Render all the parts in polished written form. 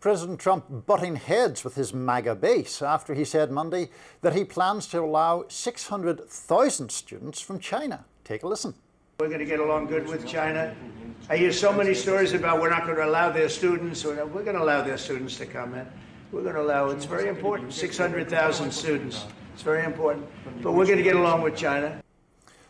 President Trump butting heads with his MAGA base after he said Monday that he plans to allow 600,000 students from China. Take a listen. We're going to get along good with China. I hear so many stories about we're not going to allow their students. We're going to allow their students to come in. We're going to allow, it's very important, 600,000 students. It's very important. But we're going to get along with China.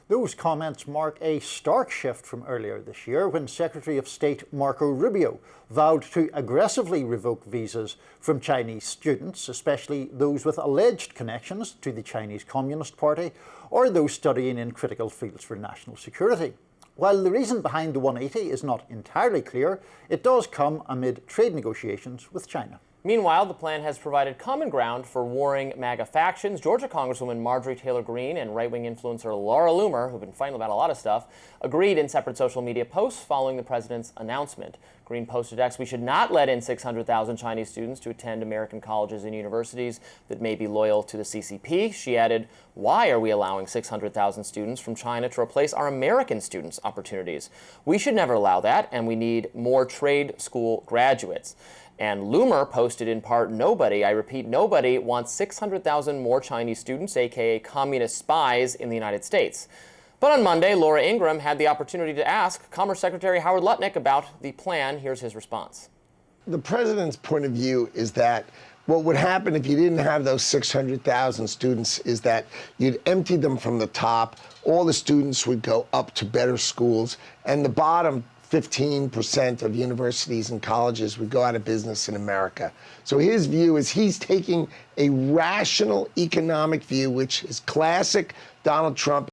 Those comments mark a stark shift from earlier this year when Secretary of State Marco Rubio vowed to aggressively revoke visas from Chinese students, especially those with alleged connections to the Chinese Communist Party or those studying in critical fields for national security. While the reason behind the 180 is not entirely clear, it does come amid trade negotiations with China. Meanwhile, the plan has provided common ground for warring MAGA factions. Georgia Congresswoman Marjorie Taylor Greene and right-wing influencer Laura Loomer, who've been fighting about a lot of stuff, agreed in separate social media posts following the president's announcement. Greene posted X, "We should not let in 600,000 Chinese students to attend American colleges and universities that may be loyal to the CCP." She added, "Why are we allowing 600,000 students from China to replace our American students' opportunities? We should never allow that, and we need more trade school graduates." And Loomer posted in part, "Nobody, I repeat, nobody wants 600,000 more Chinese students, aka communist spies, in the United States." But on Monday, Laura Ingraham had the opportunity to ask Commerce Secretary Howard Lutnick about the plan. Here's his response. The president's point of view is that what would happen if you didn't have those 600,000 students is that you'd empty them from the top, all the students would go up to better schools, and the bottom 15% of universities and colleges would go out of business in America. So his view is he's taking a rational economic view, which is classic Donald Trump.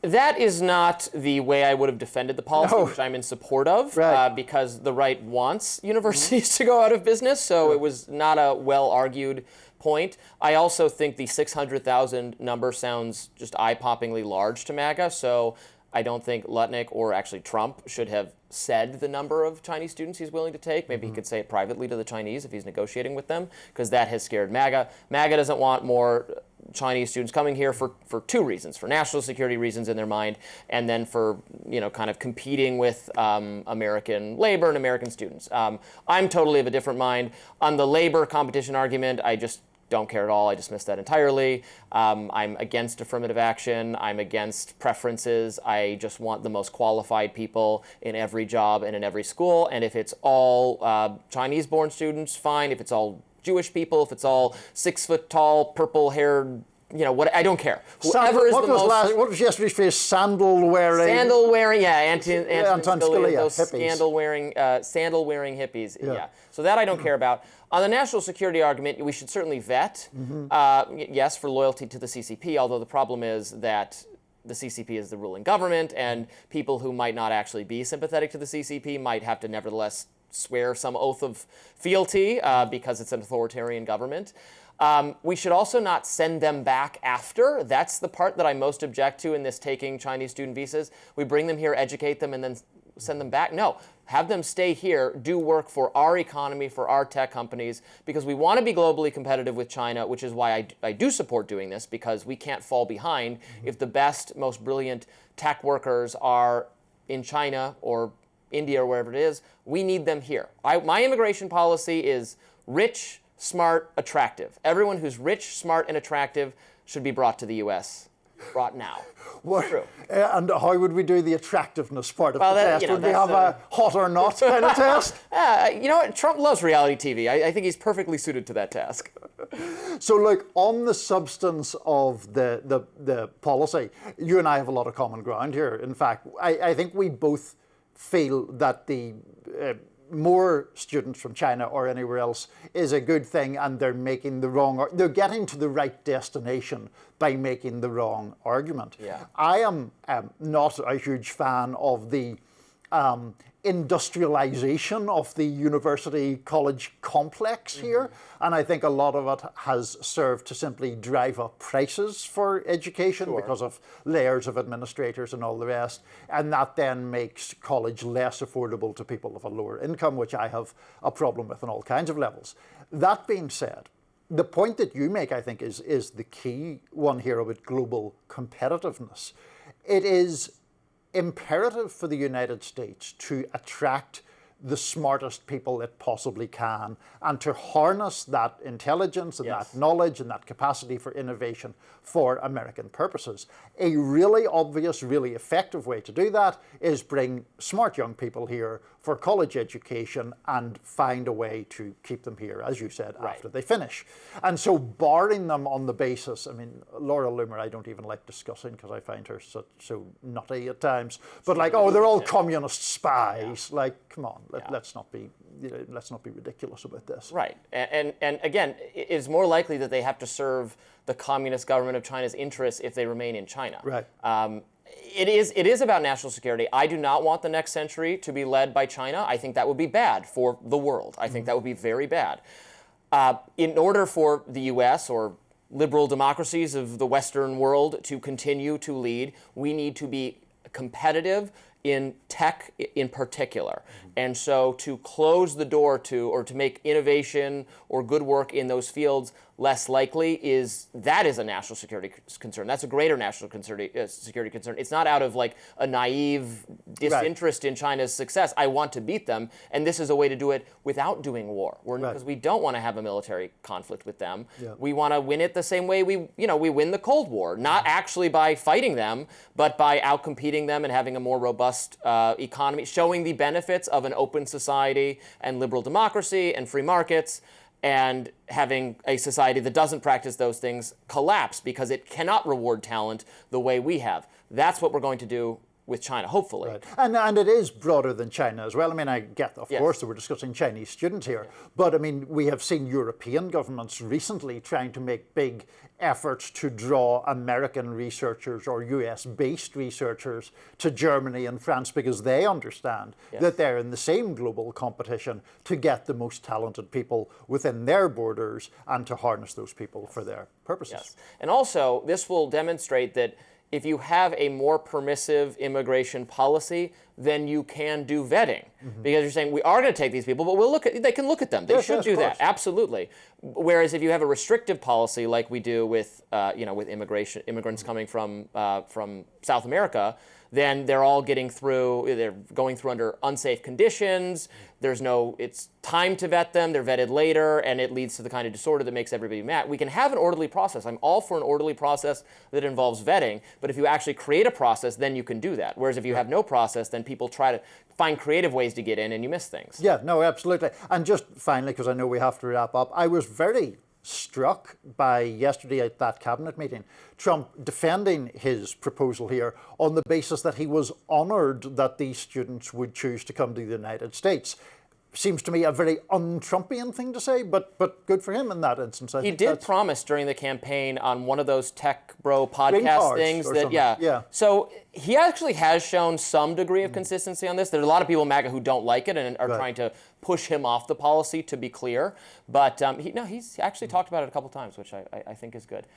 That is not the way I would have defended the policy, which I'm in support of, Right. because the right wants universities to go out of business, so it was not a well-argued point. I also think the 600,000 number sounds just eye-poppingly large to MAGA, so I don't think Lutnick or actually Trump should have said the number of Chinese students he's willing to take. Maybe he could say it privately to the Chinese if he's negotiating with them, because that has scared MAGA. MAGA doesn't want more Chinese students coming here for two reasons: for national security reasons in their mind, and then for, kind of competing with American labor and American students. I'm totally of a different mind. On the labor competition argument, I just don't care at all. I dismiss that entirely. I'm against affirmative action. I'm against preferences. I just want the most qualified people in every job and in every school. And if it's all Chinese-born students, fine. If it's all Jewish people, if it's all 6 foot tall, purple-haired, what, I don't care. Whoever is the most. What was yesterday's phrase? Sandal-wearing, yeah, Anton Scalia, those hippies. Sandal-wearing hippies, yeah. So that I don't care about. On the national security argument, we should certainly vet, yes, for loyalty to the CCP, although the problem is that the CCP is the ruling government, and people who might not actually be sympathetic to the CCP might have to nevertheless swear some oath of fealty because it's an authoritarian government. We should also not send them back after. That's the part that I most object to in this taking Chinese student visas. We bring them here, educate them, and then send them back. No, have them stay here, do work for our economy, for our tech companies, because we want to be globally competitive with China, which is why I do support doing this, because we can't fall behind if the best, most brilliant tech workers are in China or India or wherever it is. We need them here. My immigration policy is rich, smart, attractive. Everyone who's rich, smart, and attractive should be brought to the U.S. Brought now. True. And how would we do the attractiveness part of the test? Would we have a hot or not kind of test? Trump loves reality TV. I think he's perfectly suited to that task. So, on the substance of the policy, you and I have a lot of common ground here. In fact, I think we both feel that the more students from China or anywhere else is a good thing, and they're getting to the right destination by making the wrong argument. Yeah. I am not a huge fan of the industrialization of the university college complex here, and I think a lot of it has served to simply drive up prices for education because of layers of administrators and all the rest, and that then makes college less affordable to people of a lower income, which I have a problem with on all kinds of levels. That being said, the point that you make, I think, is the key one here about global competitiveness. It is imperative for the United States to attract the smartest people it possibly can, and to harness that intelligence and that knowledge and that capacity for innovation for American purposes. A really obvious, really effective way to do that is bring smart young people here for college education and find a way to keep them here, as you said, after they finish. And so barring them on the basis, I mean, Laura Loomer I don't even like discussing because I find her so nutty at times, but like, oh, they're all communist spies. Like, come on, let's not be ridiculous about this. Right, and again, it's more likely that they have to serve the Communist government of China's interests if they remain in China. Right. It is about national security. I do not want the next century to be led by China. I think that would be bad for the world. I think that would be very bad. In order for the U.S. or liberal democracies of the Western world to continue to lead, we need to be competitive in tech in particular. And so to close the door to, or to make innovation or good work in those fields less likely is a national security concern. That's a greater national security concern. It's not out of like a naive disinterest in China's success. I want to beat them, and this is a way to do it without doing war. Because we don't want to have a military conflict with them. We want to win it the same way we win the Cold War, not actually by fighting them, but by outcompeting them and having a more robust economy, showing the benefits of an open society and liberal democracy and free markets, and having a society that doesn't practice those things collapse because it cannot reward talent the way we have. That's what we're going to do with China, hopefully. Right. And it is broader than China as well. I mean, I get, of course, that we're discussing Chinese students here, but I mean, we have seen European governments recently trying to make big efforts to draw American researchers or US-based researchers to Germany and France because they understand that they're in the same global competition to get the most talented people within their borders and to harness those people for their purposes. And also, this will demonstrate that if you have a more permissive immigration policy, then you can do vetting. Because you're saying, we are going to take these people, but they can look at them. They should do that, absolutely. Whereas if you have a restrictive policy like we do with, with immigrants coming from South America, then they're going through under unsafe conditions. It's time to vet them, they're vetted later, and it leads to the kind of disorder that makes everybody mad. We can have an orderly process. I'm all for an orderly process that involves vetting, but if you actually create a process, then you can do that. Whereas if you have no process, then people try to find creative ways to get in and you miss things. Yeah, no, absolutely. And just finally, because I know we have to wrap up, I was very struck by yesterday at that cabinet meeting, Trump defending his proposal here on the basis that he was honoured that these students would choose to come to the United States. Seems to me a very un-Trumpian thing to say, but good for him in that instance. He did promise during the campaign on one of those Tech Bro podcast things that, So he actually has shown some degree of consistency on this. There's a lot of people in MAGA who don't like it and are trying to push him off the policy, to be clear. But he's actually talked about it a couple times, which I think is good.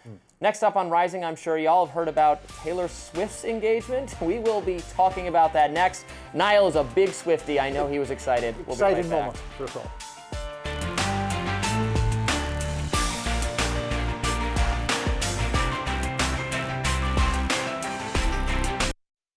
Next up on Rising, I'm sure y'all have heard about Taylor Swift's engagement. We will be talking about that next. Niall is a big Swiftie. I know he was excited. We'll be right back. Exciting moment for us all.